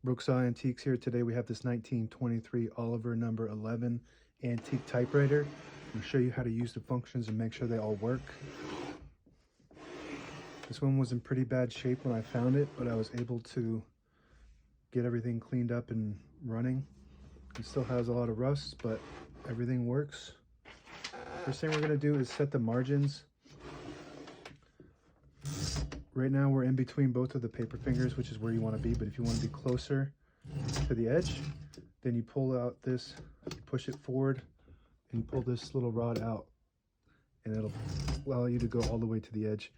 Brooksaw Antiques here. Today we have this 1923 Oliver No.11 antique typewriter. I'll show you how to use the functions and make sure they all work. This one was in pretty bad shape when I found it, but I was able to get everything cleaned up and running. It still has a lot of rust, but everything works. First thing we're going to do is set the margins. Right now we're in between both of the paper fingers, which is where you want to be, but if you want to be closer to the edge, then you pull out this, push it forward, and pull this little rod out, and it'll allow you to go all the way to the edge.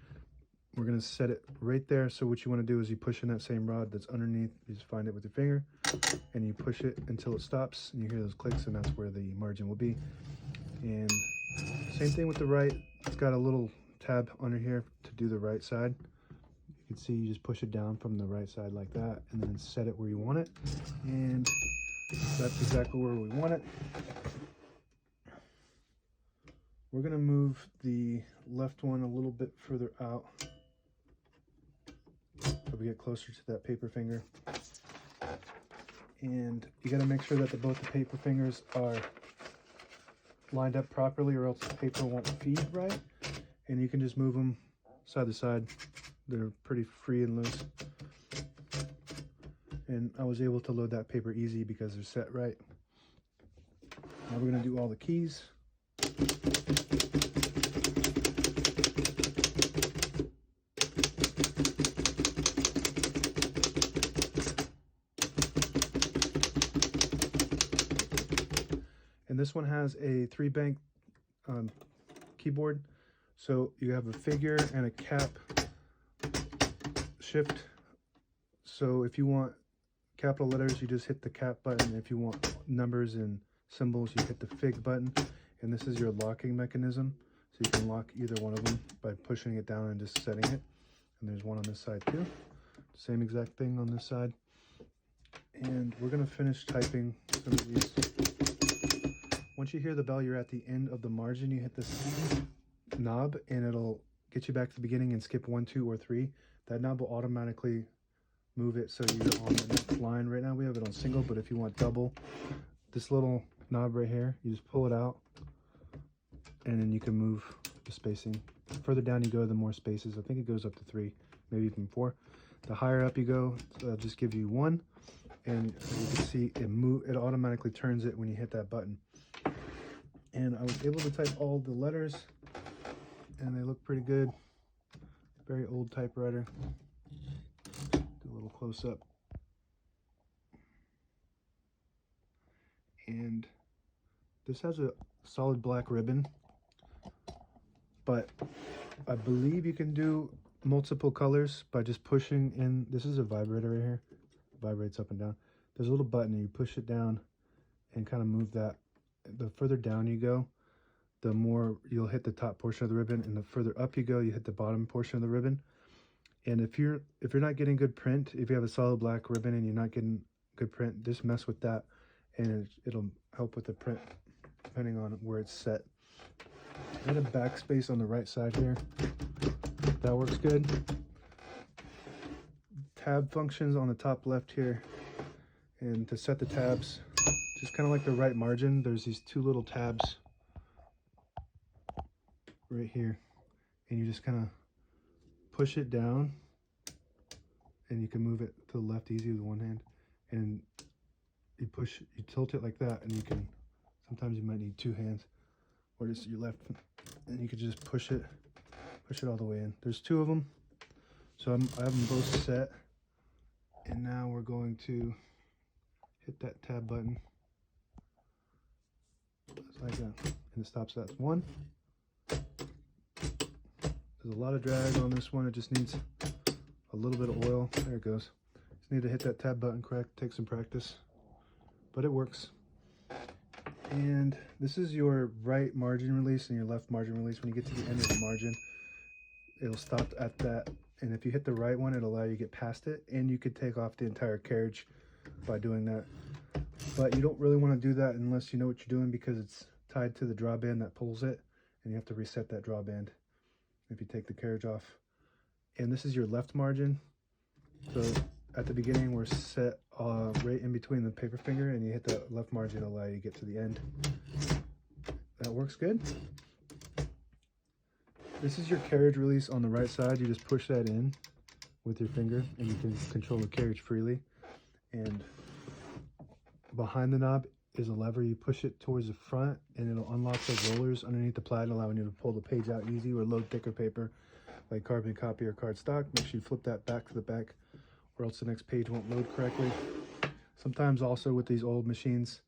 We're going to set it right there, so what you want to do is you push in that same rod that's underneath, you just find it with your finger, and you push it until it stops, and you hear those clicks, and that's where the margin will be. And same thing with the right, it's got a little tab under here to do the right side. You can see you just push it down from the right side like that, and then set it where you want it, and that's exactly where we want it. We're going to move the left one a little bit further out so we get closer to that paper finger, and you got to make sure that both the paper fingers are lined up properly, or else the paper won't feed right. And you can just move them side to side. They're pretty free and loose. And I was able to load that paper easy because they're set right. Now we're going to do all the keys. And this one has a 3-bank keyboard. So you have a figure and a cap shift. So if you want capital letters, you just hit the cap button. If you want numbers and symbols, you hit the fig button. And this is your locking mechanism. So you can lock either one of them by pushing it down and just setting it. And there's one on this side too. Same exact thing on this side. And we're going to finish typing some of these. Once you hear the bell, you're at the end of the margin. You hit this knob and it'll get you back to the beginning and skip 1, 2, or 3. That knob will automatically move it so you're on the next line. Right now we have it on single, but if you want double, this little knob right here, you just pull it out and then you can move the spacing. The further down you go, the more spaces. I think it goes up to 3, maybe even 4. The higher up you go, it'll just give you 1, and as you can see, it automatically turns it when you hit that button. And I was able to type all the letters, and they look pretty good. Very old typewriter. Do a little close up. And this has a solid black ribbon, but I believe you can do multiple colors by just pushing in. This is a vibrator right here. It vibrates up and down. There's a little button, and you push it down and kind of move that. The further down you go, the more you'll hit the top portion of the ribbon, and the further up you go, you hit the bottom portion of the ribbon. And if you're not getting good print, if you have a solid black ribbon and you're not getting good print, just mess with that, and it'll help with the print depending on where it's set. I got a backspace on the right side here. That works good. Tab functions on the top left here, and to set the tabs, just kind of like the right margin, there's these 2 little tabs right here, and you just kind of push it down, and you can move it to the left easy with one hand, and you tilt it like that, and you can, sometimes you might need 2 hands, or just your left, and you can just push it all the way in. There's 2 of them, so I have them both set, and now we're going to hit that tab button. Just like that, and it stops. That's 1. There's a lot of drag on this one. It just needs a little bit of oil. There it goes. Just need to hit that tab button correct. Take some practice, but it works. And this is your right margin release and your left margin release. When you get to the end of the margin, it'll stop at that. And if you hit the right one, it'll allow you to get past it. And you could take off the entire carriage by doing that. But you don't really want to do that unless you know what you're doing, because it's tied to the drawband that pulls it, and you have to reset that drawband if you take the carriage off. And this is your left margin. So at the beginning were set right in between the paper finger, and you hit the left margin to allow you to get to the end. That works good. This is your carriage release on the right side. You just push that in with your finger and you can control the carriage freely. And behind the knob is a lever. You push it towards the front and it'll unlock those rollers underneath the plat, allowing you to pull the page out easy or load thicker paper like carbon copy or cardstock. Make sure you flip that back to the back or else the next page won't load correctly. Sometimes also with these old machines,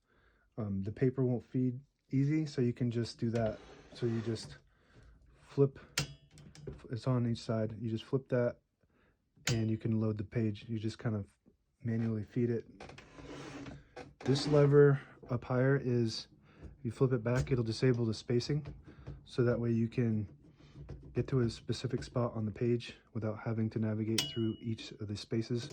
the paper won't feed easy, so you can just do that. So you just flip, it's on each side, you just flip that and you can load the page. You just kind of manually feed it. This lever up higher is, you flip it back, it'll disable the spacing, so that way you can get to a specific spot on the page without having to navigate through each of the spaces.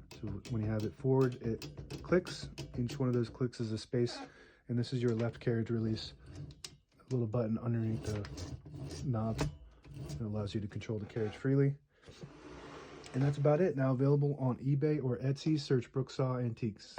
So when you have it forward, it clicks. Each one of those clicks is a space. And this is your left carriage release, a little button underneath the knob that allows you to control the carriage freely. And that's about it. Now available on eBay or Etsy. Search Brooksaw Antiques.